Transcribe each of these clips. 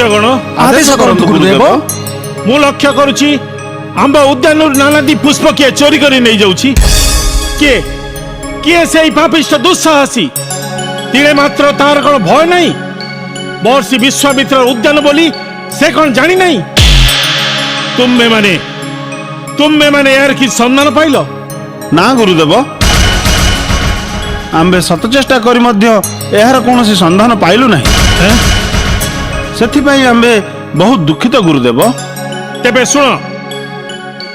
शिष्यगण आदेश करंतु गुरुदेव। मु लक्ष्य करुछि आंब उद्यान नानादी पुष्प किए चोरी करी नहीं जाउछि किए किए से पापिष्ट दुस्साहसी तिले मात्र तार कौन भय नहीं वर्षी विश्वामित्र उद्यान बोली से कौन जानी नहीं तुम्हे माने यार कि सम्मान पाइल ना गुरुदेव आम्बे सत चेष्टा करी मध्य एहार कोनोसी संधान पाइलु नहीं सेथिपाई आम्बे बहुत दुखित गुरुदेव। तेबे सुन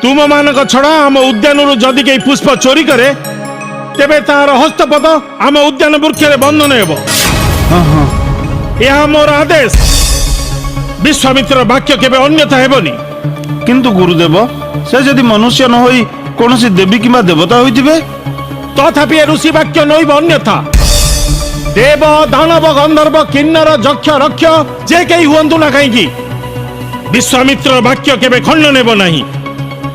तुम मानक छड़ा आम उद्यान जदि कई पुष्प चोरी करे तेबे तार हस्तपद आम उद्यान वृक्ष बंधन हेबो। यह मोर आदेश विश्वामित्र वाक्य केबे अन्यथा हेबनी। किंतु गुरुदेव से जदि मनुष्य न होई कोनोसी देवी किंबा देवता होइतिबे तथापि ऋषि वाक्य नइब अन्यथा देव दानव गंधर्व किन्नर जक्ष रक्ष जे कई हुअंतु ना कहीं विश्वामित्र वाक्य केबे खंडन हेबो नहीं।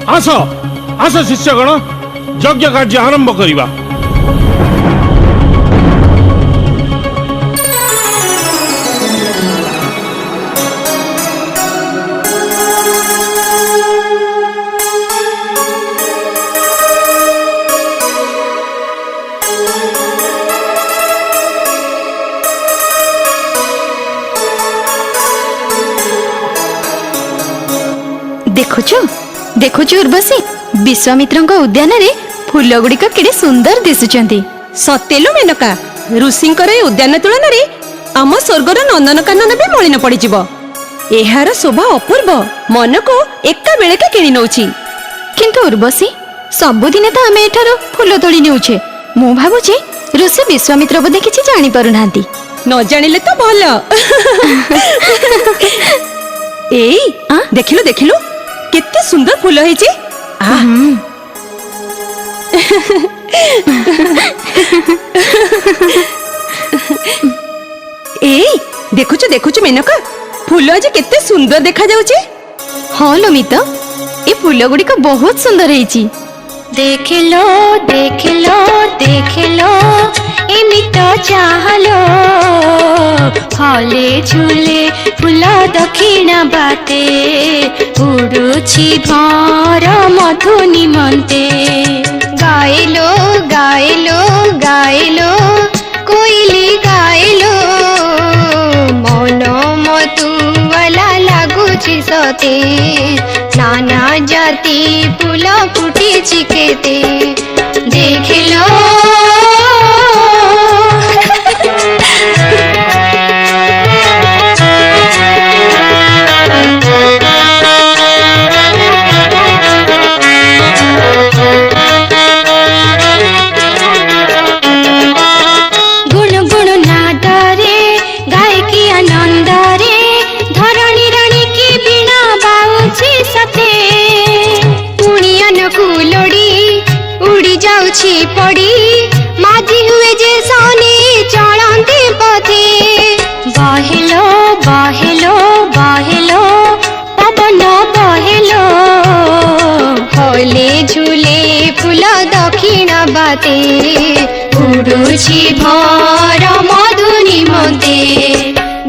आस आस शिष्यगण यज्ञ कार्य आरंभ करिबा। देखुछु उर्वशी विश्वामित्र उद्यान रे फूल गुड़िक केड़े सुंदर दिसुचंती। सतेलो मेनका ऋषिंकर ए उद्यान तुलन रे आम स्वर्गर नंदनकानन भी मलिन पड़ी जिवो। एहार शोभा अपूर्व मन को एका बेले के किणी नउछि। किंतु उर्वशी सबुदिने तो आमे एठारो फूल तोड़ी नेउछे मु भाबुछि ऋषि विश्वामित्र बोधे किछि जानि पारु नांती। न जानिले तो भलो। एई देखिलो देखिलो केते सुंदर फूल होइछि। एई देखुछु देखुछु मेनका फूल आज केते सुंदर देखा जाउछि। हाँ लमित ए फूल गुड़ी को बहुत सुंदर है। देख लो देख लो देख लो एमित चाहलो फले झूले फूल दक्षिण बाटे उड़ुछि भर मधु निमंते गायलो गायलो गायलो कोइली गायलो मन मतुवाला लागुछि सते नाना जाति फूल फुटिछि केते देख लो। पड़ी माझी हुए जे सोनी चलते पथे बहेलो बहेलो बहेलो पवन बहेलो हले झूले फूल दक्षिण बाटे उड़ुछि भर मधु निमंते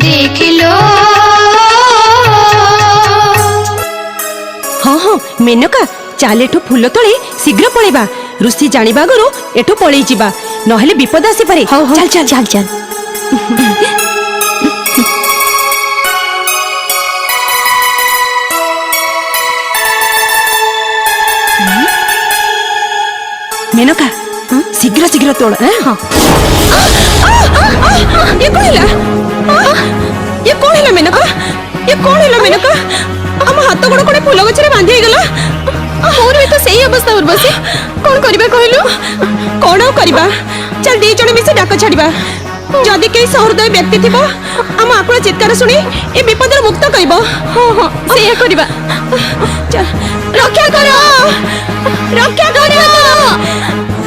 देख लो। हाँ हाँ मेनका चाल एठू फूल तोले शीघ्र पळेबा ऋषि जानिबा गरु एठू पळेई जिबा नहेले विपद आसी पारे। चल चल चल चल। मेनका शीघ्र शीघ्र तोड़। हाँ ये कौन हैला ये कौन हैला मेनका ये कौन हैला मेनका हम हाथ गोड़ कोड़े फूल गछरे बांधी गला। मोर भी तो सही अवस्था उर्वशी कौन करिबा कहलु कौन करिबा। चल दी जने मिसे डाक छाड़िबा जदि के सहृदय व्यक्ति थिबो हम आकुल चित्कार सुनी ए विपदर मुक्त कइबो। हां हां सेया करिबा। चल रक्षा करो रक्षा करो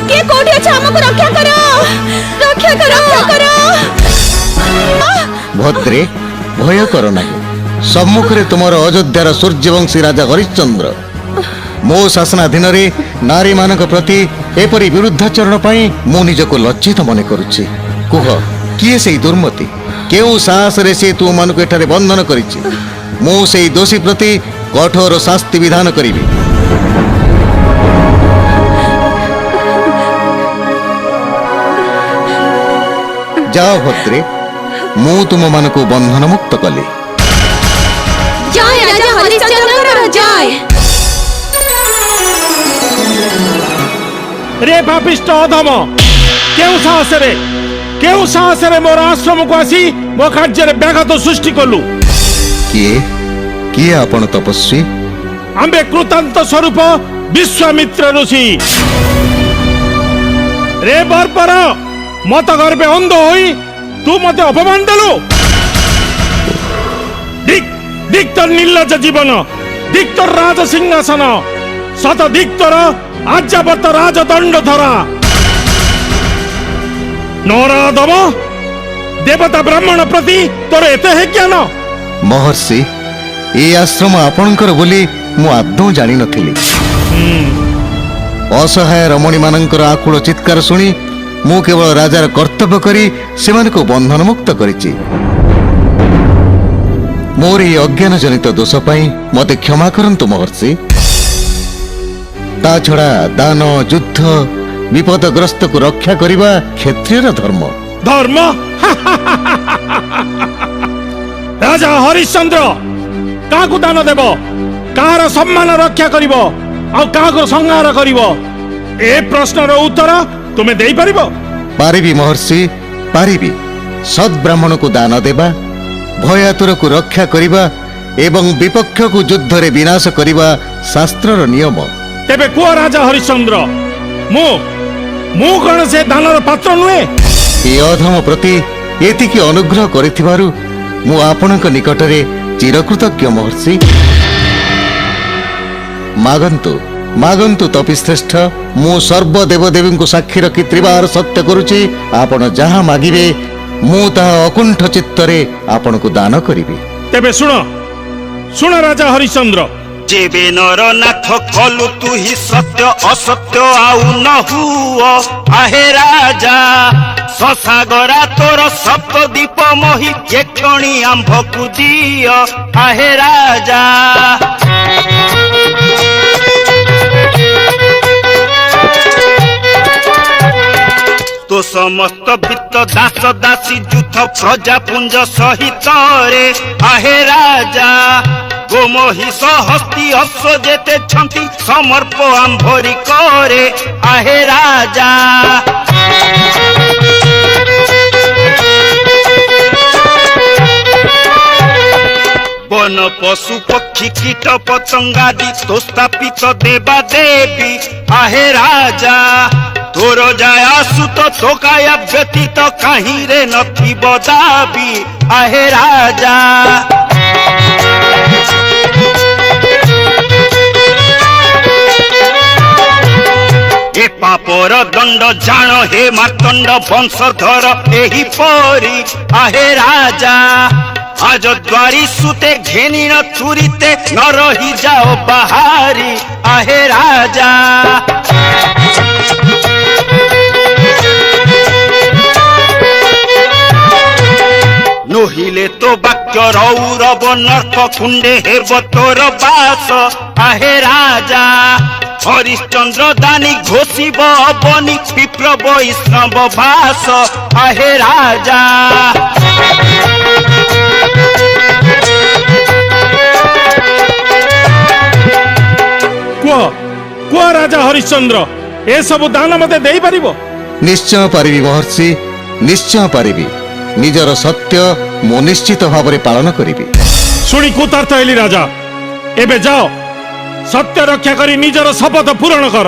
के कोठी अछि हमको रक्षा करो रक्षा करो रक्षा करो। भद्रे भय करो नाही सम्मुखरे तुमर अयोध्यार सूर्यवंशी राजा हरिश्चंद्र मो शासनाधीन रे नारी मानक प्रति एपरी विरुद्धाचरण पाई मु निजको लज्जित मने करुछि। कुह किए सेई दुर्मति କେଉଁ ସାହସରେ ସେ ତୁମମାନଙ୍କୁ ଏଠାରେ ବନ୍ଧନ କରିଛି ମୁଁ ସେହି ଦୋଷୀ ପ୍ରତି କଠୋର ଶାସ୍ତି ବିଧାନ କରିବି। ଯାଅ ଭଦ୍ରେ, ମୁଁ ତୁମମାନଙ୍କୁ ବନ୍ଧନ ମୁକ୍ତ କଲି। জয় রাজা হরিশ্চন্দ্র জয়। রে পাপিষ্ট অধম, কেউ সাহসরে মোর আশ্রমକୁ আসি ମୋ କାର୍ଯ୍ୟରେ ବ୍ୟାଘାତ ସୃଷ୍ଟି କଲୁ? କିଏ ଆପଣ ତପସ୍ୱୀ? ଆମ୍ଭେ କୃତାନ୍ତ ସ୍ୱରୂପ ବିଶ୍ୱାମିତ୍ର ଋଷି। ରେ ବର୍ବର, ମତ ଗର୍ବେ ଅନ୍ଧ ହୋଇ ତୁ ମତେ ଅପମାନ ଦେଲୁ। ଦିକ୍ ତୋର ନିର୍ଲଜ୍ଜ ଜୀବନ, ଦିକ୍ ତୋର ରାଜ ସିଂହାସନ, ଶତ ଦିକ୍ ତୋର ଆର୍ଯ୍ୟାବର୍ତ ରାଜଦଣ୍ଡ ଧରା। ନରାଧମ, ଦେବତା ବ୍ରାହ୍ମଣ ପ୍ରତି ତୋର ଏତେ ହେ ଜ୍ଞାନ? ମହର୍ଷି, এই ଆଶ୍ରମ ଆପଣଙ୍କର ବୋଲି ମୁଁ ଆଦୌ ଜାଣିନଥିଲି। ଅସହାୟ ରମଣୀମାନଙ୍କର ଆକୁଳ ଚିତ୍କାର ଶୁଣି ମୁଁ କେବଳ ରାଜାର କର୍ତ୍ତବ୍ୟ କରି ସେମାନଙ୍କୁ ବନ୍ଧନ ମୁକ୍ତ କରିଛି। ମୋର ଏହି ଅଜ୍ଞାନ ଜନିତ ଦୋଷ ପାଇଁ ମୋତେ କ୍ଷମା କରନ୍ତୁ ମହର୍ଷି। ତା ଛଡ଼ା ଦାନ, ଯୁଦ୍ଧ, ବିପଦଗ୍ରସ୍ତକୁ ରକ୍ଷା କରିବା କ୍ଷତ୍ରିୟର ଧର୍ମ। ଧର୍ମ? ରାଜା ହରିଶ୍ଚନ୍ଦ୍ର କାହାକୁ ଦାନ ଦେବ, କାହାର ସମ୍ମାନ ରକ୍ଷା କରିବ ଆଉ କାହାକୁ ସଂହାର କରିବ, ଏ ପ୍ରଶ୍ନର ଉତ୍ତର ତୁମେ ଦେଇପାରିବ? ପାରିବି ମହର୍ଷି, ପାରିବି। ସଦ୍ବ୍ରାହ୍ମଣକୁ ଦାନ ଦେବା, ଭୟାତୁରକୁ ରକ୍ଷା କରିବା ଏବଂ ବିପକ୍ଷକୁ ଯୁଦ୍ଧରେ ବିନାଶ କରିବା ଶାସ୍ତ୍ରର ନିୟମ। ତେବେ କୁହ ରାଜା ହରିଶ୍ଚନ୍ଦ୍ର, ମୁଁ କଣ ସେ ଦାନର ପାତ୍ର ନୁହେଁ? ଏ ଅଧମ ପ୍ରତି ଏତିକି ଅନୁଗ୍ରହ କରିଥିବାରୁ ମୁଁ ଆପଣଙ୍କ ନିକଟରେ ଚିରକୃତଜ୍ଞ ମହର୍ଷି। ମାଗନ୍ତୁ ମାଗନ୍ତୁ ତପିଶ୍ରେଷ୍ଠ, ମୁଁ ସର୍ବ ଦେବଦେବୀଙ୍କୁ ସାକ୍ଷୀ ରଖି ତ୍ରିବାର ସତ୍ୟ କରୁଛି, ଆପଣ ଯାହା ମାଗିବେ ମୁଁ ତାହା ଅକୁଣ୍ଠ ଚିତ୍ତରେ ଆପଣଙ୍କୁ ଦାନ କରିବି। ତେବେ ଶୁଣ ରାଜା ହରିଶ୍ଚନ୍ଦ୍ର, जेबे नरनाथ कलु तू ही सत्य असत्य आउ न हुओ आहे राजा ससागरा तोर सप्तदीप मोहि जे क्षणी आंभकु दियो आहे राजा। तो समस्त वित्त दास दासी जुथ प्रजापुंज सहित रे आहे राजा गोमहिष हस्ती अश्व जेते छंती समर्प आंभरी करे आहे राजा। वन पशु पक्षी कीट पतंगादि तो स्थापित देवा देवी आहे राजा तोर जाया सुत तो काया व्यतीत कहीं रे नथिब दाबी आहे राजा। ए पापर दंड जान हे मार्तंड वंशधर एही परी आहे राजा आज द्वारी सुते घेनी न चुरीते न रही जाओ बाहरी आहे राजा। नोहिले तो वाक्य रौरव नर्क कुंडे हेब तोर बास आहे राजा हरिश्चंद्र दानी घोषिब अबनी विप्र वैष्णव भास आहे राजा। कुआ राजा हरिश्चंद्र ए सब दान मते देई परिबो? निश्चय पारिबी महर्षि, निश्चय पारिबी। निजर सत्य मो निश्चित भाव पालन करी। शुणी कुतार्थ हेली राजा, एबे जाओ सत्य रक्षा करी निजर शपथ पूरण कर।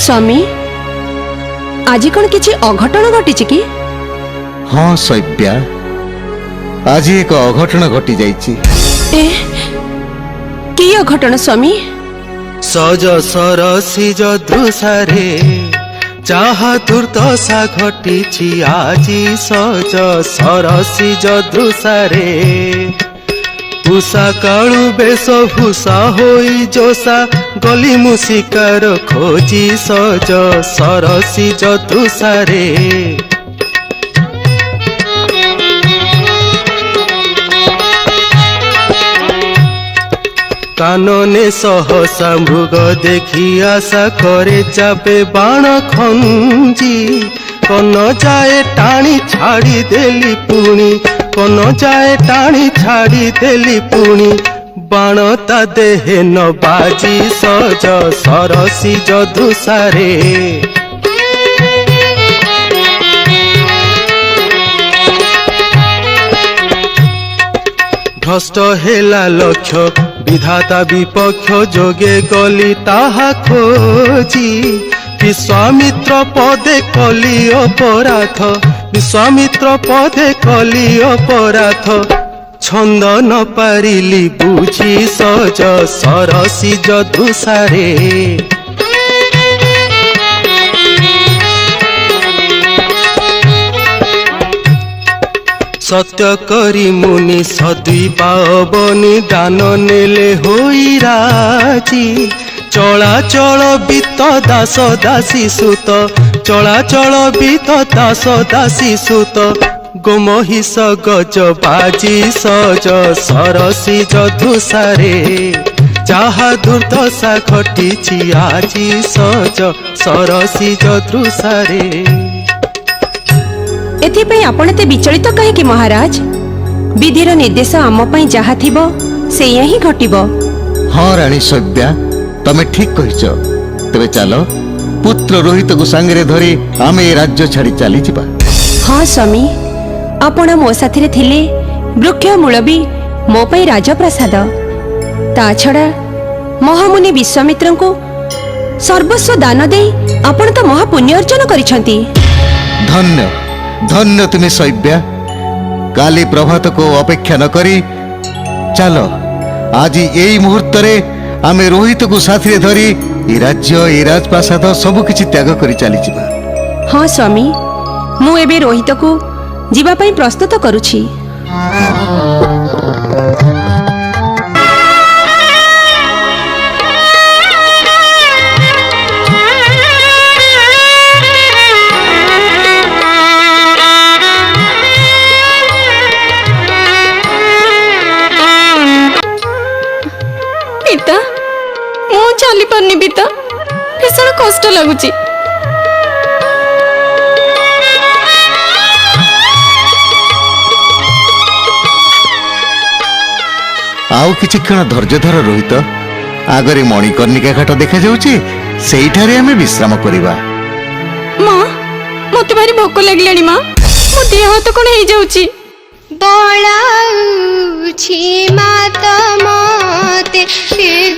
स्वामी आज कौन किसी अघटन घटी कि हाँ शैब्या, आज एक अघटन घटी जाइछि। कि अघटन स्वामी? सज सरसिज दृशारे चाहा दुर्दशा घटिछि आजी सज सरसिज दृशारे उषा काळु बेश भूषा होई जोसा गली मु शिकार खोजी सज सरसिज दृशारे कानने सहसा मृग देखी आशा करे चापे बाण खंजी कन जाए टाणी छाड़ी देली पुणी कन जाए टाणी छाड़ी देली पुणी बाण ता देहे न बाजी सज सरसिज दृशारे भ्रष्ट हेला लक्ष्य विधाता विपक्ष जोगे गली ताहा खोजी विश्वामित्र पदे कली अपराध विश्वामित्र पदे कली अपराध छंद न पारिली बुझी सज सरसिज दृशारे सत्य करी मुनि सद्वी पावनी दान नेले होई राजी चलाचल बीत दास दासी सुत चलाचल बीत दास दासी सुत गोमहिष गज बाजी सज सरसिज दृशारे चाहा दुर्दशा घटिछि आजी सज सरसिज दृशारे। एथिपई आपण ते विचलित कहे महाराज विधिर निर्देश आम पई जहा थिबो सेया ही घटिबो। हाँ रानी शैब्या, तमे ठीक कहिଛ। तेबे चलो पुत्र रोहित को सांगरे धरी आमे ए राज्य छाड़ी चली जिबा। हाँ स्वामी, आपण मो साथिरे थिले वृक्ष मूल भी मो पई राजप्रसाद ता छड़ा महामुनि विश्वामित्र को सर्वस्व दान दे आपण तो महापुण्य अर्जन करिसंती। धन्य धन्य तुम्हें शैब्या। काली प्रभात को अपेक्षा न करी चलो आज यही मुहूर्त रे आमे रोहित को साथी धरी ए राज्य ए राजप्रासाद सब किछि त्याग करी चली जिबा। हाँ स्वामी, मु एबे रोहित को जीवा पई प्रस्तुत करूछि। पिता मु चली पारनी पिता, भीषण कष्ट लगुची। आउ किछि क्षण धैर्य धर रोहित, आगरे मणिकर्णिका घाट देखा जाउची, सेइठारे आमे विश्राम करिबा। माँ मते भारी भोक लागलानी माँ, मो देह हाथ कोन हेई जाउची। बळाउछि मात मते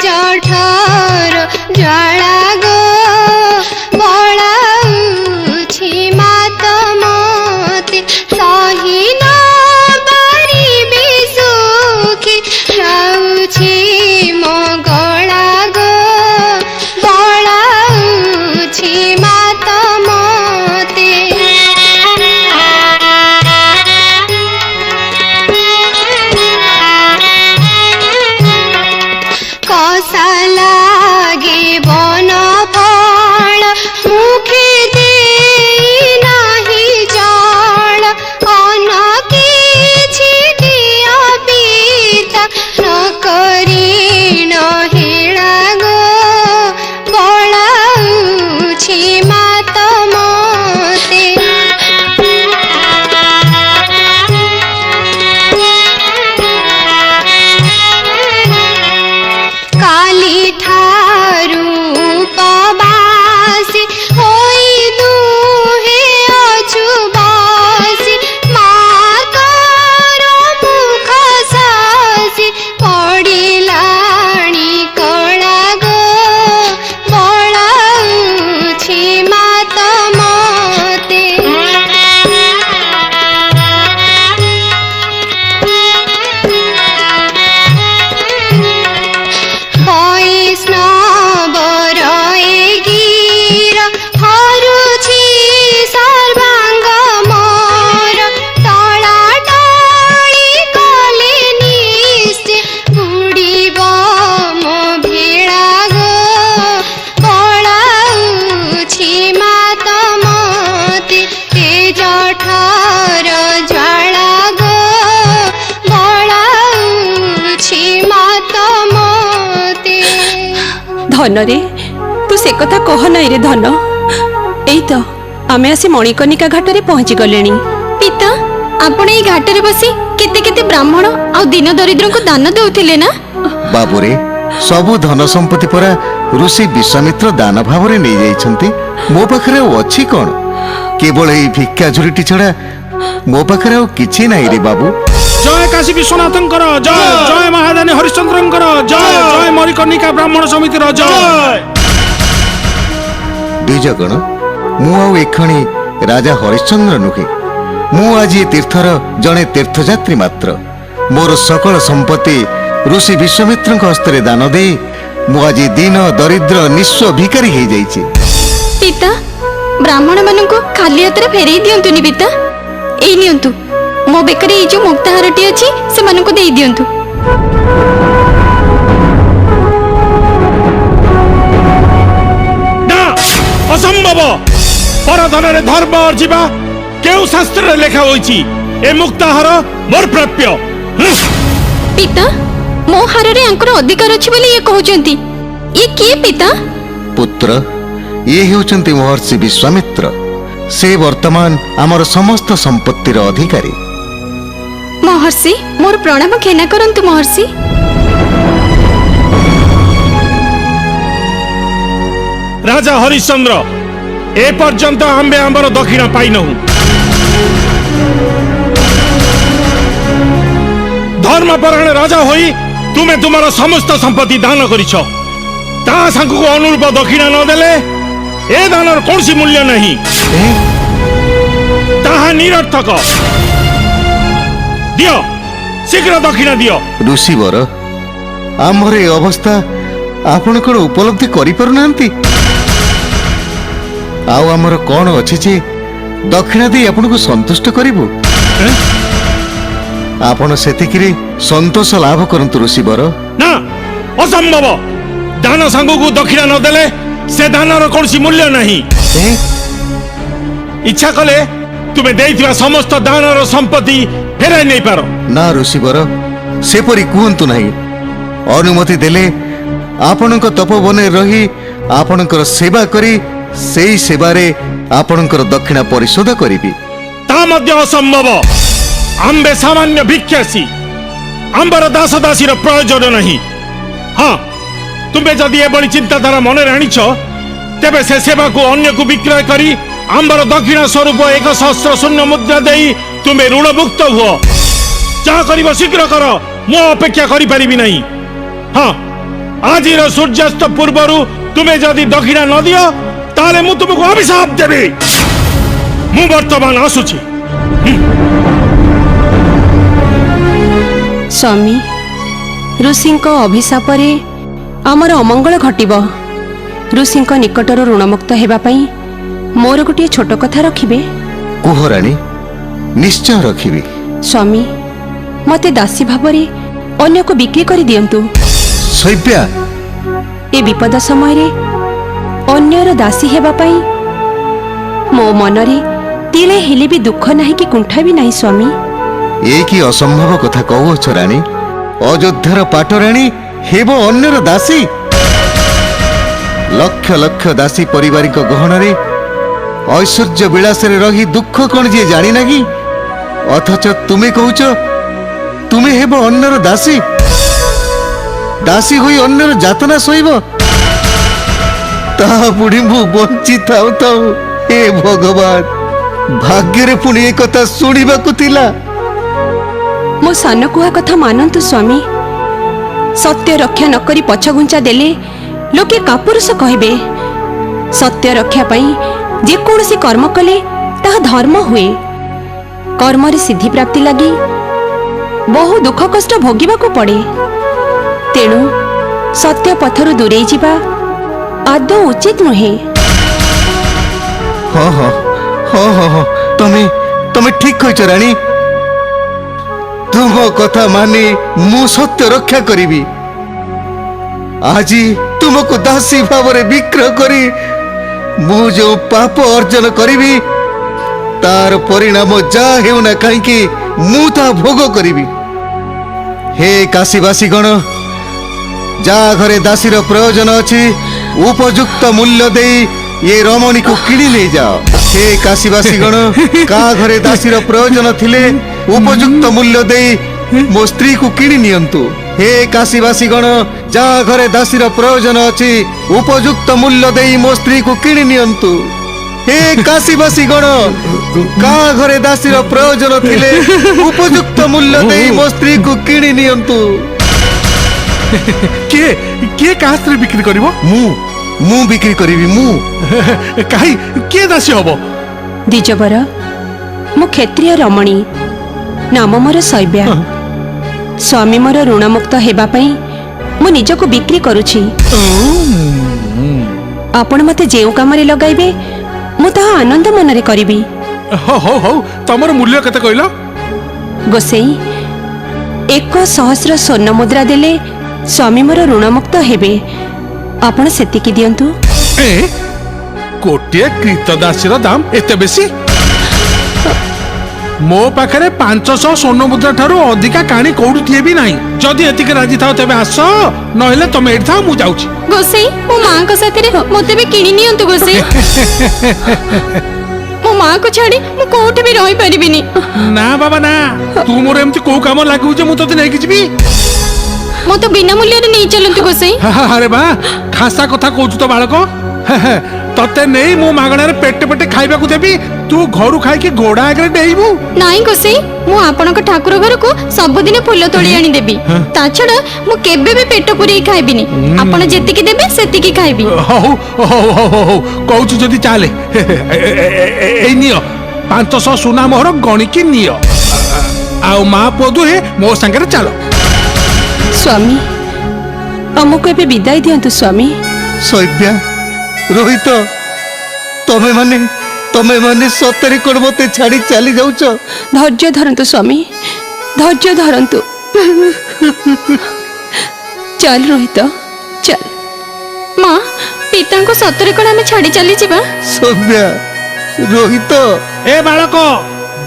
जठर ज्वाला गो बळाउछि मात मते सही न पारिबि सुखी जाउछि मो गळा गो बळाउछि मात मते कसा लागे बन ମନରେ ତୁ ସେ କଥା କହ ନାହିଁ ରେ ଧନ। ଏଇ ତ ଆମେ ଆସି ମଣିକର୍ଣ୍ଣିକା ଘାଟରେ ପହଞ୍ଚି ଗଲେଣି। ପିତା ଆପଣ ଏଇ ଘାଟରେ ବସି କେତେ କେତେ ବ୍ରାହ୍ମଣ ଆଉ ଦୀନ ଦରିଦ୍ରଙ୍କୁ ଦାନ ଦେଉଥିଲେ ନା? ବାବୁରେ, ସବୁ ଧନ ସମ୍ପତ୍ତି ପରା ଋଷି ବିଶ୍ୱାମିତ୍ର ଦାନ ଭାବରେ ନେଇଯାଇଛନ୍ତି। ମୋ ପାଖରେ ଆଉ ଅଛି କଣ? କେବଳ ଏଇ ଭିକ୍ଷା ଝୁରିଟି ଛଡା ମୋ ପାଖରେ ଆଉ କିଛି ନାହିଁ ରେ ବାବୁ। ଜୟ କାଶୀ ବିଶ୍ୱନାଥଙ୍କର ଜୟ, ଜୟ ମହାଦାନୀ ହରିଶ୍ଚନ୍ଦ୍ରଙ୍କର ଜୟ, ଜୟ ମଣିକର୍ଣ୍ଣିକା ବ୍ରାହ୍ମଣ ସମିତିର ଜୟ। ଦ୍ୱିଜଗଣ, ମୁଁ ଆଉ ଏକ୍ଷଣି ରାଜା ହରିଶ୍ଚନ୍ଦ୍ର ନୁହେଁ। ମୁଁ ଆଜି ଏ ତୀର୍ଥର ଜଣେ ତୀର୍ଥଯାତ୍ରୀ ମାତ୍ର। ମୋର ସକଳ ସମ୍ପତ୍ତି ଋଷି ବିଶ୍ୱାମିତ୍ରଙ୍କ ହସ୍ତରେ ଦାନ ଦେଇ ମୁଁ ଆଜି ଦୀନ ଦରିଦ୍ର ନିଃସ୍ୱ ଭିକାରୀ ହେଇଯାଇଛି। ପିତା ବ୍ରାହ୍ମଣ ମାନଙ୍କୁ ଖାଲି ହାତରେ ଫେରେଇ ଦିଅନ୍ତୁନି ପିତା। ଏଇ ନିଅନ୍ତୁ, ମୋ ବେକରେ ଏଇ ଯୋଉ ମୁକ୍ତାହାରଟି ଅଛି ସେମାନଙ୍କୁ ଦେଇ ଦିଅନ୍ତୁ। ନା, ଅସମ୍ଭବ। ପରଧନରେ ଧର୍ମ ଅର୍ଜିବା କେଉଁ ଶାସ୍ତ୍ରରେ ଲେଖା ହୋଇଛି? ଏ ମୁକ୍ତାହାର ମୋର ପ୍ରାପ୍ୟ। ପିତା ମୋ ହାରରେ ଆଙ୍କର ଅଧିକାର ଅଛି ବୋଲି ଇଏ କହୁଛନ୍ତି। ଇଏ କିଏ ପିତା? ପୁତ୍ର, ଇଏ ହେଉଛନ୍ତି ମହର୍ଷି ବିଶ୍ୱାମିତ୍ର। ସେ ବର୍ତ୍ତମାନ ଆମର ସମସ୍ତ ସମ୍ପତ୍ତିର ଅଧିକାରୀ। ମହର୍ଷି, ମୋର ପ୍ରଣାମ କ୍ଷମା କରନ୍ତୁ ମହର୍ଷି। ରାଜା ହରିଶ୍ଚନ୍ଦ୍ର, ଏ ପର୍ଯ୍ୟନ୍ତ ଆମ୍ଭେ ଆମର ଦକ୍ଷିଣ ପାଇନାହୁଁ। ଧର୍ମପରାୟଣ ରାଜା ହୋଇ ତୁମେ ତୁମର ସମସ୍ତ ସମ୍ପତ୍ତି ଦାନ କରିଛ। ତା ସାଙ୍ଗକୁ ଅନୁରୂପ ଦକ୍ଷିଣ ନଦେଲେ ଏ ଦାନର କୌଣସି ମୂଲ୍ୟ ନାହିଁ। ତାହା ନିରର୍ଥକ। ଦିଅ, ଶୀଘ୍ର ଦକ୍ଷିଣ ଦିଅ। ଋଷିବର, ଆମର ଏ ଅବସ୍ଥା ଆପଣ କଣ ଉପଲବ୍ଧି କରିପାରୁନାହାନ୍ତି? ଆଉ ଆମର କଣ ଅଛି ଯେ ଦକ୍ଷିଣ ଦେଇ ଆପଣଙ୍କୁ ସନ୍ତୁଷ୍ଟ କରିବୁ? ଆପଣ ସେତିକିରେ ସନ୍ତୋଷ ଲାଭ କରନ୍ତୁ ଋଷିବର। ନା, ଅସମ୍ଭବ। ଦାନ ସାଙ୍ଗକୁ ଦକ୍ଷିଣ ନଦେଲେ ସେ ଦାନର କୌଣସି ମୂଲ୍ୟ ନାହିଁ। ଇଚ୍ଛା କଲେ ତୁମେ ଦେଇଥିବା ସମସ୍ତ ଦାନର ସମ୍ପତ୍ତି ଫେରାଇ ନେଇପାର। ନା ଋଷିବର, ସେପରି କୁହନ୍ତୁ ନାହିଁ। ଅନୁମତି ଦେଲେ ଆପଣଙ୍କ ତପବନରେ ରହି ଆପଣଙ୍କର ସେବା କରି ସେଇ ସେବାରେ ଆପଣଙ୍କର ଦକ୍ଷିଣା ପରିଶୋଧ କରିବି। ତା ମଧ୍ୟ ଅସମ୍ଭବ। ଆମ୍ଭେ ସାମାନ୍ୟ ଭିକ୍ଷାସୀ। ଆମ୍ଭର ଦାସ ଦାସୀର ପ୍ରୟୋଜନ ନାହିଁ। ହଁ, ତୁମେ ଯଦି ଏଭଳି ଚିନ୍ତାଧାରା ମନରେ ଆଣିଛ, ତେବେ ସେ ସେବାକୁ ଅନ୍ୟକୁ ବିକ୍ରୟ କରି ଆମ୍ଭର ଦକ୍ଷିଣ ସ୍ୱରୂପ 1,000 ଶୂନ୍ୟ ମୁଦ୍ରା ଦେଇ ତୁମେ ଋଣମୁକ୍ତ ହୁଅ। ଯାହା କରିବ ଶୀଘ୍ର କର, ମୁଁ ଅପେକ୍ଷା କରିପାରିବି ନାହିଁ। ହଁ, ଆଜିର ସୂର୍ଯ୍ୟାସ୍ତ ପୂର୍ବରୁ ତୁମେ ଯଦି ଦକ୍ଷିଣ ନ ଦିଅ, ତାହେଲେ ମୁଁ ତୁମକୁ ଅଭିଶାପ ଦେବି। ମୁଁ ବର୍ତ୍ତମାନ ଆସୁଛି। ସ୍ୱାମୀ, ଋଷିଙ୍କ ଅଭିଶାପରେ ଆମର ଅମଙ୍ଗଳ ଘଟିବ। ଋଷିଙ୍କ ନିକଟରୁ ଋଣମୁକ୍ତ ହେବା ପାଇଁ ମୋର ଗୋଟିଏ ଛୋଟ କଥା ରଖିବେ? କୁହ ରାଣୀ, ନିଶ୍ଚୟ ରଖିବି। ସ୍ୱାମୀ, ମୋତେ ଦାସୀ ଭାବରେ ଅନ୍ୟକୁ ବିକ୍ରି କରିଦିଅନ୍ତୁ। ଶୈବ୍ୟା, ଏ ବିପଦ ସମୟରେ ଅନ୍ୟର ଦାସୀ ହେବା ପାଇଁ ମୋ ମନରେ ତିଳେ ହେଲେ ବି ଦୁଃଖ ନାହିଁ କି କୁଣ୍ଠା ବି ନାହିଁ। ସ୍ୱାମୀ, ଏ କି ଅସମ୍ଭବ କଥା କହୁଅଛ ରାଣୀ? ଅଯୋଧ୍ୟାର ପାଟରାଣୀ ହେବ ଅନ୍ୟର ଦାସୀ? ଲକ୍ଷ ଲକ୍ଷ ଦାସୀ ପରିବାରିକ ଗହଣରେ ଐଶ୍ୱର୍ଯ୍ୟ ବିଳାସରେ ରହି ଦୁଃଖ କଣ ଯିଏ ଜାଣିନା କି? ଅଥଚ ତୁମେ କହୁଛ ତୁମେ ହେବ ଅନ୍ୟର ଦାସୀ। ଦାସୀ ହୋଇ ଅନ୍ୟର ଯାତନା ସହିବ? ତାହା ପୁଣି ମୁଁ ବଞ୍ଚି ଥାଉ ଥାଉ, ହେ ଭଗବାନ, ଭାଗ୍ୟରେ ପୁଣି ଏ କଥା ଶୁଣିବାକୁ ଥିଲା। ମୋ ସାନ କୁହା କଥା ମାନନ୍ତୁ ସ୍ୱାମୀ। ସତ୍ୟ ରକ୍ଷା ନକରି ପଛଘୁଞ୍ଚା ଦେଲେ ଲୋକେ କାପୁରୁଷ କହିବେ। ସତ୍ୟ ରକ୍ଷା ପାଇଁ ଯେକୌଣସି କର୍ମ କଲେ ତାହା ଧର୍ମ ହୁଏ। କର୍ମରେ ସିଦ୍ଧି ପ୍ରାପ୍ତି ଲାଗି ବହୁ ଦୁଃଖ କଷ୍ଟ ଭୋଗିବାକୁ ପଡ଼େ। ତେଣୁ ସତ୍ୟ ପଥରୁ ଦୂରେଇ ଯିବା ଆଦୌ ଉଚିତ ନୁହେଁ। ହଁ ହଁ ହଁ ହଁ ହଁ, ତମେ ଠିକ କହିଛ ରାଣୀ। ତୁମ କଥା ମାନି ମୁଁ ସତ୍ୟ ରକ୍ଷା କରିବି। ଆଜି ତୁମକୁ ଦାସୀ ଭାବରେ ବିକ୍ରୟ କରି ମୁଁ ଯେଉଁ ପାପ ଅର୍ଜନ କରିବି, ତାର ପରିଣାମ ଯାହା ହେଉନା କାହିଁକି ମୁଁ ତାହା ଭୋଗ କରିବି। ହେ କାଶୀବାସୀଗଣ, ଯାହା ଘରେ ଦାସୀର ପ୍ରୟୋଜନ ଅଛି ଉପଯୁକ୍ତ ମୂଲ୍ୟ ଦେଇ ଏ ରମଣୀକୁ କିଣି ନେଇଯାଅ। ହେ କାଶୀବାସୀଗଣ, କାହା ଘରେ ଦାସୀର ପ୍ରୟୋଜନ ଥିଲେ ଉପଯୁକ୍ତ ମୂଲ୍ୟ ଦେଇ ମୋ ସ୍ତ୍ରୀକୁ କିଣି ନିଅନ୍ତୁ। ହେ କାଶୀବାସୀଗଣ, ଯାହା ଘରେ ଦାସୀର ପ୍ରୟୋଜନ ଅଛି ଉପଯୁକ୍ତ ମୂଲ୍ୟ ଦେଇ ମୋ ସ୍ତ୍ରୀକୁ କିଣି ନିଅନ୍ତୁ। ହେ କାଶୀବାସୀଗଣ, କାହା ଘରେ ଦାସୀର ପ୍ରୟୋଜନ ଥିଲେ ଉପଯୁକ୍ତ ମୂଲ୍ୟ ଦେଇ ମୋ ସ୍ତ୍ରୀକୁ କିଣି ନିଅନ୍ତୁ। କିଏ କିଏ କାହା ସ୍ତ୍ରୀ ବିକ୍ରି କରିବ? ମୁଁ ବିକ୍ରି କରିବି। ମୁଁ କାହିଁ କିଏ ଦାସୀ ହବ? ଦ୍ୱିଜବର, ମୁଁ କ୍ଷତ୍ରିୟ ରମଣୀ, ନାମ ମୋର ଶୈବ୍ୟା। ସ୍ୱାମୀ ମୋର ଋଣମୁକ୍ତ ହେବା ପାଇଁ ମୁଁ ନିଜକୁ ବିକ୍ରି କରୁଛି। ଆପଣ ମତେ ଯେଉଁ କାମରେ ଲଗାଇବେ ମୁଁ ତାହା ଆନନ୍ଦ ମନରେ କରିବି। ହଉ ହଉ ହଉ, ତମର ମୂଲ୍ୟ କେତେ କହିଲ? ଗୋସେଇ, 1,000 ସ୍ୱର୍ଣ୍ଣ ମୁଦ୍ରା ଦେଲେ ସ୍ୱାମୀ ମୋର ଋଣମୁକ୍ତ ହେବେ। ଆପଣ ସେତିକି ଦିଅନ୍ତୁ। ଗୋଟିଏ କ୍ରୀତଦାସୀର ଦାମ ଏତେ ବେଶୀ? ମୋ ପାଖରେ 500 ସ୍ୱର୍ଣ୍ଣ ମୁଦ୍ରା ଠାରୁ ଅଧିକା କାଣି କୋଉଠିଏ ବି ନାହିଁ। ଯଦି ଏତିକି ରାଜି ଥାଅ ତେବେ ଆସ, ନହେଲେ ତମେ ଏଠି ଥାଅ, ମୁଁ ଯାଉଛି। ଗୋସେଇ, ମୋ ମାଙ୍କ ସାଥିରେ ମତେ ବି କିଣି ନିଅନ୍ତୁ ଗୋସେଇ। ମୋ ମାକୁ ଛାଡି ମୁଁ କୋଉଠି ବି ରହିପାରିବିନି। ନା ବାବା ନା, ତୁ ମୋର ଏମିତି କୋଉ କାମ ଲାଗୁ ଯେ ମୁଁ ତତେ ନେଇକି ଯିବି? ମତେ ବିନା ମୂଲ୍ୟରେ ନେଇ ଚାଲନ୍ତୁ ଗୋସେଇ। ଆରେ ବା, ଖାସା କଥା କହୁଛୁ ତ ବାଳକ। ତତେ ନେଇ ମୁଁ ମାଗଣାରେ ପେଟେ ପେଟେ ଖାଇବାକୁ ଦେବି, ତୁ ଘରୁ ଖାଇକି ଘୋଡା ଆଗରେ ଡେଇବୁ। ନାଇଁ ଗୋସେଇ, ମୁଁ ଆପଣଙ୍କ ଠାକୁର ଘରକୁ ସବୁଦିନ ଫୁଲ ତୋଳି ଆଣିଦେବି। ତା ଛଡା ମୁଁ କେବେ ବି ପେଟ ପୁରେଇ ଖାଇବିନି। ଆପଣ ଯେତିକି ଦେବେ ସେତିକି ଖାଇବି। ହଉ ହଉ ହଉ ହଉ, କହୁଛୁ ଯଦି ଚାଲେ। ଏଇ ନିଅ 500 ସୁନା ମୋହର ଗଣିକି ନିଅ। ଆଉ ମା ପୁଅ ଦୁହେଁ ମୋ ସାଙ୍ଗରେ ଚାଲ। ସ୍ୱାମୀ, ଆମକୁ ଏବେ ବିଦାୟ ଦିଅନ୍ତୁ ସ୍ୱାମୀ। ଶୈବ୍ୟା, ରୋହିତ, ତମେ ମାନେ ସତରେ କଣ ମତେ ଛାଡି ଚାଲି ଯାଉଛ? ଧୈର୍ଯ୍ୟ ଧରନ୍ତୁ ସ୍ୱାମୀ, ଧୈର୍ଯ୍ୟ ଧରନ୍ତୁ। ଚାଲ ରୋହିତ, ଚାଲ। ମା, ପିତାଙ୍କୁ ସତରେ କଣ ଆମେ ଛାଡି ଚାଲିଯିବା? ଶୈବ୍ୟା, ରୋହିତ, ଏ ବାଳକ,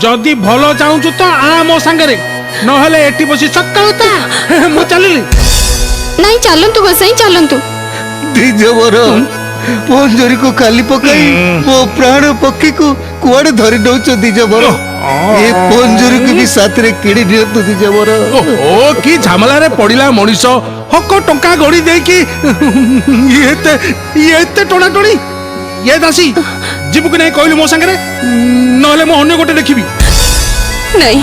ଯଦି ଭଲ ଚାହୁଁଛୁ ତ ଆ ମୋ ସାଙ୍ଗରେ, ନହେଲେ ଏଠି ବସି ସକାଳୁ ତା ମୁଁ ଚାଲିଲି। ନାଇଁ, ଚାଲନ୍ତୁ ଗୋସାଇଁ, ଚାଲନ୍ତୁ। ଦ୍ୱିଜବର, ପଞ୍ଜରୀକୁ ଖାଲି ପକାଇ ମୋ ପ୍ରାଣ ପକ୍ଷୀକୁ କୁଆଡେ ଧରି ନଉଛ ଦ୍ୱିଜବର? ଏ ପଞ୍ଜରୀକୁ ବି ସାଥିରେ କିଣି ନିଅନ୍ତୁ ଦ୍ୱିଜବର। ଓ କି ଝାମେଲାରେ ପଡିଲା ମଣିଷ। ହକ ଟଙ୍କା ଗଣି ଦେଇକି ଏତେ ଟଣାଟଣି। ଇଏ ଦାସୀ, ଯିବୁ କି ନାଇଁ କହିଲୁ ମୋ ସାଙ୍ଗରେ? ନହେଲେ ମୁଁ ଅନ୍ୟ ଗୋଟେ ଦେଖିବି। ନାଇଁ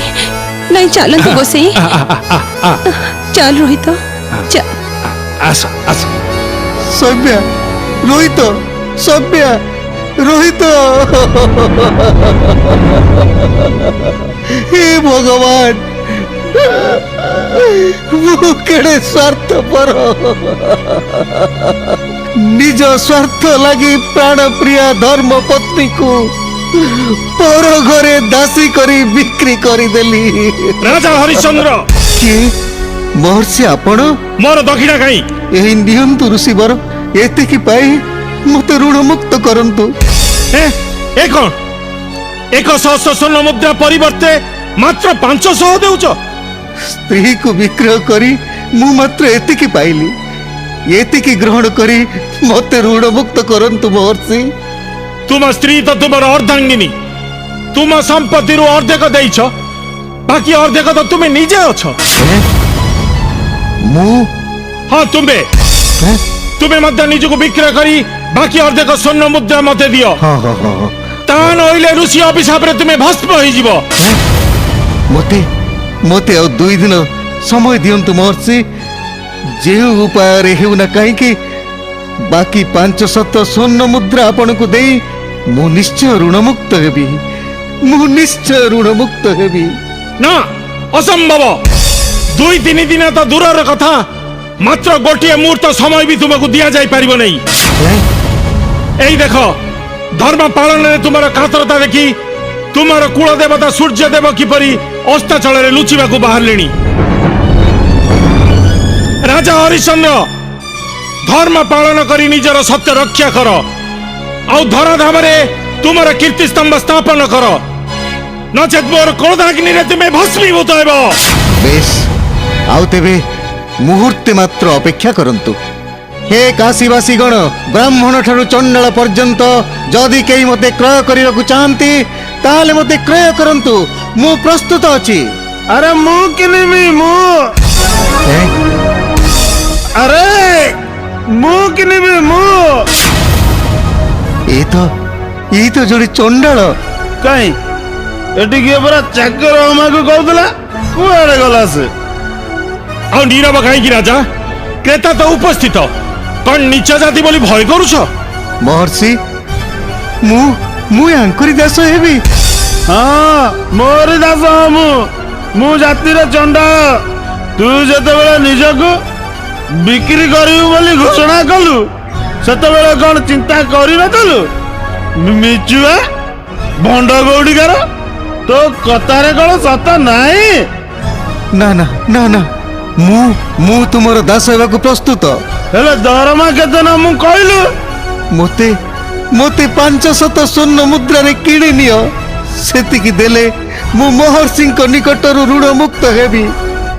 ନାଇଁ, ଚାଲନ୍ତୁ ଗୋସେଇ। ଚାଲ ରୋହିତ, ଚାଲ। ଆସ ଆସ। ଶୈବ୍ୟା, ରୋହିତ, ଶୈବ୍ୟା, ରୋହିତ। ହେ ଭଗବାନ, ମୁଁ କେଡ଼େ ସ୍ୱାର୍ଥପର। ନିଜ ସ୍ୱାର୍ଥ ଲାଗି ପ୍ରାଣ ପ୍ରିୟା ଧର୍ମ ପତ୍ନୀକୁ ପର ଘରେ ଦାସୀ କରି ବିକ୍ରି କରିଦେଲି। ରାଜା ହରିଶ୍ଚନ୍ଦ୍ର, କିଏ? ମହର୍ଷି ଆପଣ? ମୋର ଦକ୍ଷିଣା କାହିଁ? ଏହି ନିଅନ୍ତୁ ଋଷିବର, ଏତିକି ପାଇ ମତେ ଋଣ ମୁକ୍ତ କରନ୍ତୁ। ଏ କଣ? 1,000 ସ୍ୱର୍ଣ୍ଣ ମୁଦ୍ରା ପରିବର୍ତ୍ତେ ମାତ୍ର 500 ଦେଉଛ? ସ୍ତ୍ରୀକୁ ବିକ୍ରୟ କରି ମୁଁ ମାତ୍ର ଏତିକି ପାଇଲି। ଏତିକି ଗ୍ରହଣ କରି ମତେ ଋଣ ମୁକ୍ତ କରନ୍ତୁ ମହର୍ଷି। ତୁମ ସ୍ତ୍ରୀ ତ ତୁମର ଅର୍ଦ୍ଧାଙ୍ଗିନୀ। ତୁମ ସମ୍ପତ୍ତିରୁ ଅର୍ଦ୍ଧେକ ଦେଇଛ, ବାକି ଅର୍ଦ୍ଧେକ ତ ତୁମେ ନିଜେ ଅଛ। ମୁଁ? ହଁ, ତୁମେ ମଧ୍ୟ ନିଜକୁ ବିକ୍ରୟ କରି ବାକି ଅର୍ଦ୍ଧେକ ସ୍ୱର୍ଣ୍ଣ ମୁଦ୍ରା ମତେ ଦିଅ। ତା ନଇଲେ ଋଷି ଅଭିଶାପରେ ତୁମେ ଭସ୍ମ ହେଇଯିବ। ମତେ ଆଉ 2 ଦିନ ସମୟ ଦିଅନ୍ତୁ ମହର୍ଷି। ଯେଉଁ ଉପାୟରେ ହେଉନା କାହିଁକି ବାକି 500 ସ୍ୱର୍ଣ୍ଣ ମୁଦ୍ରା ଆପଣଙ୍କୁ ଦେଇ ମୁଁ ନିଶ୍ଚୟ ଋଣମୁକ୍ତ ହେବି। ନା, ଅସମ୍ଭବ। 2-3 ଦିନ ତ ଦୂରର କଥା, ମାତ୍ର ଗୋଟିଏ ମୁହୂର୍ତ୍ତ ସମୟ ବି ତୁମକୁ ଦିଆଯାଇ ପାରିବ ନାହିଁ। এই দেখো, ধর্ম পালনে তোমার কাতরতা দেখি তোমার কুল দেবতা সূর্যদেব কিপরি অস্তাচଳରେ লুচিବାକୁ বাহারলেনি। রাজা হরিশ্চন্দ্র, ধর্ম পালন করি নিজের সত্য রক্ষা কর, আউ ধরাধামরে তোমার কীর্তিস্তম্ভ স্থাপন কর, নচেত মোর ক্রোধাগ্নিরে তুমি ভস্মীভূত হেব। বেশ, আউ তেবে ମୁହୂର୍ତ୍ତେ ମାତ୍ର ଅପେକ୍ଷା କରନ୍ତୁ। ହେ କାଶୀବାସୀ ଗଣ, ବ୍ରାହ୍ମଣ ଠାରୁ ଚଣ୍ଡାଳ ପର୍ଯ୍ୟନ୍ତ ଯଦି କେହି ମୋତେ କ୍ରୟ କରିବାକୁ ଚାହାନ୍ତି ତାହେଲେ ମୋତେ କ୍ରୟ କରନ୍ତୁ, ମୁଁ ପ୍ରସ୍ତୁତ ଅଛି। ଆରେ ମୁଁ କିଣିବି, ମୁଁ ଏ? ଆରେ ମୁଁ କିଣିବି, ମୁଁ ଏଇ ତ ଯୋଡି ଚଣ୍ଡାଳ। କାଇଁ ଏଠି କିଏ ପରା ଚାକର ଅମାକୁ କହୁଥିଲା, କୁଆଡେ ଗଲା ସେ? ଆଉ নীরব କାହିଁକି ରାଜା? କ୍ରେତା ତ ଉପସ୍ଥିତ, କଣ ନିଚ ଜାତି ବୋଲି ଭୟ କରୁଛ? ମହର୍ଷି, ମୁଁ ୟାଙ୍କରି ଦାସ ହେବି। ହଁ ମୋରି ଦାସ ମୁଁ ଜାତିର ଚଣ୍ଡାଳ। ତୁ ଯେତେବେଳେ ନିଜକୁ ବିକ୍ରି କରିବୁ ବୋଲି ଘୋଷଣା କଲୁ ସେତେବେଳେ କଣ ଚିନ୍ତା କରିନଥିଲୁ? ମିଚୁଆ ଭଣ୍ଡ ଗୌଡ଼ିକାର, ତୋ କଥାରେ କଣ ସତ ନାହିଁ? ନା ନା ନା ନା, ମୁଁ ତୁମର ଦାସ ହେବାକୁ ପ୍ରସ୍ତୁତ। ହେଲେ ଦରମା କେତେ ନା ମୁଁ କହିଲୁ? ମୋତେ 500 ସ୍ୱର୍ଣ୍ଣ ମୁଦ୍ରାରେ କିଣି ନିଅ। ସେତିକି ଦେଲେ ମୁଁ ମହର୍ଷିଙ୍କ ନିକଟରୁ ଋଣ ମୁକ୍ତ ହେବି।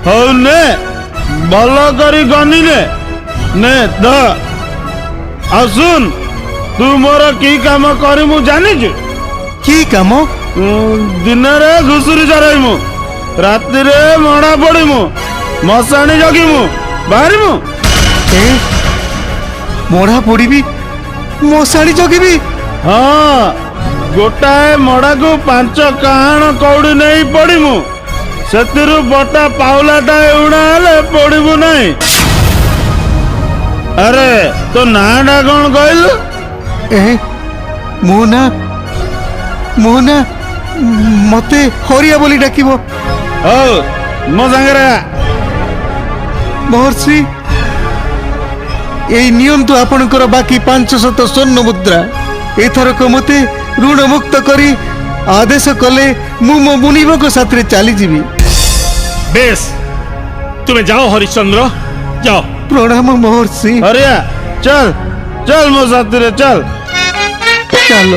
ହଉ ନେ, ଭଲ କରି ଗଣିଲେ ନେ ଧ। ଆଉ ଶୁଣ, ତୁ ମୋର କି କାମ କରି ମୁଁ ଜାଣିଛୁ? କି କାମ? ଦିନରେ ଘୁଷୁରି ଚରାଇମୁ, ରାତିରେ ମଣା ପଡିମୁ, ମଶାଣି ଜଗିମୁ, ବାହାରିମୁ। ଏ ମଢା ପଡିବି, ମଶାଣି ଜଗିବି? ହଁ, ଗୋଟାଏ ମଡ଼ାକୁ 5 କାହାଣ କଉଡ଼ି ନେଇ ପଡ଼ିମୁ, ସେଥିରୁ ବଟା ପାଉଲାଟାଏ ଉଣା ହେଲେ ପଡ଼ିବୁ ନାହିଁ। ଆରେ ତୋ ନାଁଟା କଣ କହିଲୁ? ଏ ମୋ ନା ମତେ ହରିଆ ବୋଲି ଡାକିବ। ହଉ ମୋ ସାଙ୍ଗରେ ଆ। ମହର୍ଷି, ଏଇ ନିଅନ୍ତୁ ଆପଣଙ୍କର ବାକି 500 ସ୍ୱର୍ଣ୍ଣ ମୁଦ୍ରା। ଏଥରକ ମୋତେ ଋଣ ମୁକ୍ତ କରି ଆଦେଶ କଲେ ମୁଁ ମୋ ମୁନିବଙ୍କ ସାଥିରେ ଚାଲିଯିବି। ବେଶ, ତୁମେ ଯାଅ ହରିଶ୍ଚନ୍ଦ୍ର, ଯାଅ। ପ୍ରଣାମ ମହର୍ଷି। ହରିଆ, ଚଲ ଚଲ ମୋ ସାଥିରେ, ଚଲ। ଚାଲ।